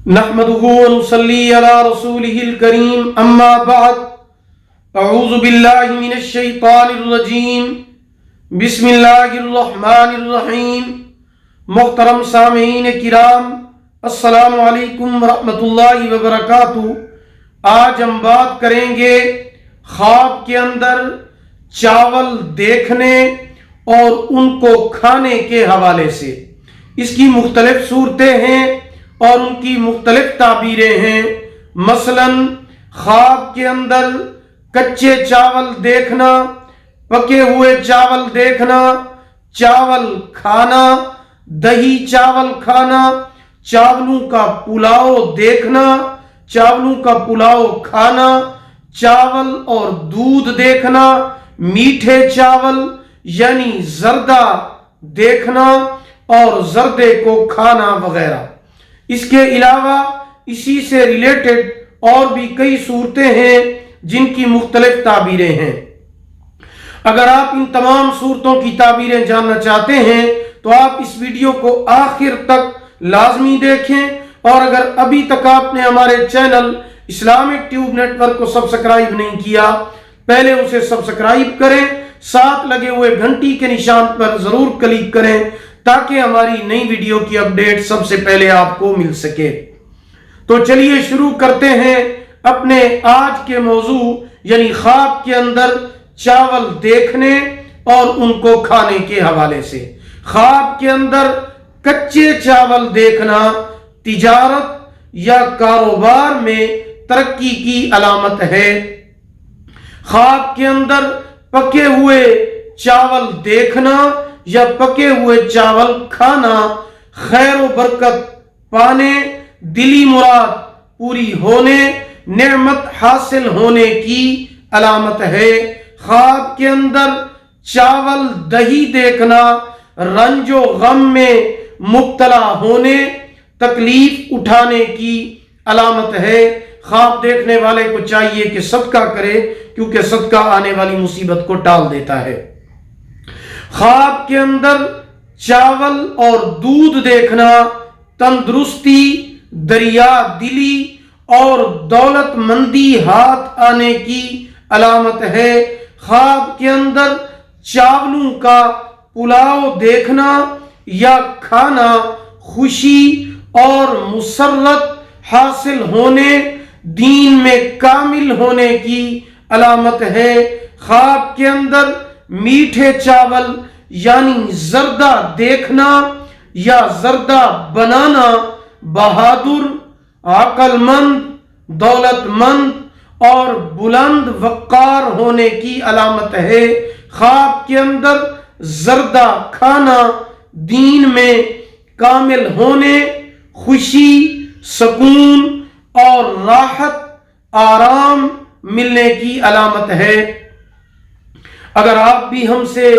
नहमदुहु व नुसल्ली अला रसूलिहिल करीम अम्मा बाद अऊज़ु बिल्लाहि मिनश शैतानिर रजीम बिस्मिल्लाहिर रहमानिर रहीम। मुहतरम सामीईन किराम, अस्सलामु अलैकुम व रहमतुल्लाहि व बरकातुहू। आज हम बात करेंगे ख्वाब के अंदर चावल देखने और उनको खाने के हवाले से। इसकी मुख्तलिफ सूरतें हैं और उनकी मुख्तलिफ ताबीरें हैं। मसलन ख्वाब के अंदर कच्चे चावल देखना, पके हुए चावल देखना, चावल खाना, दही चावल खाना, चावलों का पुलाव देखना, चावलों का पुलाव खाना, चावल और दूध देखना, मीठे चावल यानी जर्दा देखना और जर्दे को खाना वगैरह। इसके अलावा इसी से रिलेटेड और भी कई सूरतें हैं जिनकी मुख्तलिफ ताबीरें हैं। अगर आप इन तमाम सूरतों की ताबीरें जानना चाहते हैं तो आप इस वीडियो को आखिर तक लाजमी देखें। और अगर अभी तक आपने हमारे चैनल इस्लामिक ट्यूब नेटवर्क को सब्सक्राइब नहीं किया, पहले उसे सब्सक्राइब करें, साथ लगे हुए घंटी के निशान पर जरूर क्लिक करें ताकि हमारी नई वीडियो की अपडेट सबसे पहले आपको मिल सके। तो चलिए शुरू करते हैं अपने आज के मौजू यानी ख्वाब के अंदर चावल देखने और उनको खाने के हवाले से। ख्वाब के अंदर कच्चे चावल देखना तिजारत या कारोबार में तरक्की की अलामत है। ख्वाब के अंदर पके हुए चावल देखना या पके हुए चावल खाना खैर व बरकत पाने, दिली मुराद पूरी होने, नेमत हासिल होने की अलामत है। ख्वाब के अंदर चावल दही देखना रंजो गम में मुब्तला होने, तकलीफ उठाने की अलामत है। ख्वाब देखने वाले को चाहिए कि सदका करे, क्योंकि सदका आने वाली मुसीबत को टाल देता है। ख्वाब के अंदर चावल और दूध देखना तंदुरुस्ती, दरिया दिली और दौलतमंदी हाथ आने की अलामत है। ख्वाब के अंदर चावलों का पुलाव देखना या खाना खुशी और मुसर्रत हासिल होने, दीन में कामिल होने की अलामत है। ख्वाब के अंदर मीठे चावल यानी जर्दा देखना या जर्दा बनाना बहादुर, अक्लमंद, दौलतमंद और बुलंद वक़ार होने की अलामत है। ख्वाब के अंदर जर्दा खाना दीन में कामिल होने, खुशी, सुकून और राहत आराम मिलने की अलामत है। अगर आप भी हमसे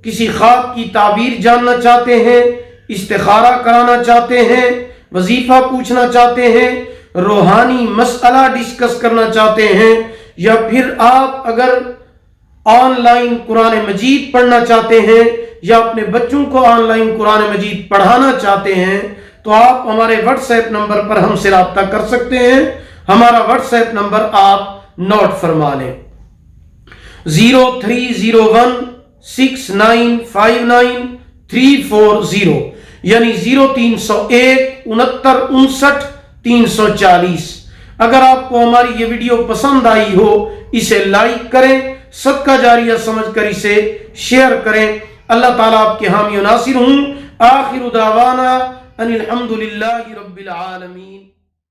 किसी ख्वाब की ताबीर जानना चाहते हैं, इस्तिखारा कराना चाहते हैं, वजीफा पूछना चाहते हैं, रूहानी मसला डिस्कस करना चाहते हैं, या फिर आप अगर ऑनलाइन कुरान मजीद पढ़ना चाहते हैं या अपने बच्चों को ऑनलाइन कुरान मजीद पढ़ाना चाहते हैं, तो आप हमारे व्हाट्सएप नंबर पर हमसे राब्ता कर सकते हैं। हमारा व्हाट्सएप नंबर आप नोट फरमा लें, 03016959 यानी 0301 69 59 340। अगर आपको हमारी ये वीडियो पसंद आई हो, इसे लाइक करें, सदका जारिया समझकर इसे शेयर करें। अल्लाह ताला आपके हामी और नासिर हूं। आखिर दावाना अनिल हम्दुलिल्लाहि रब्बिल आलमीन।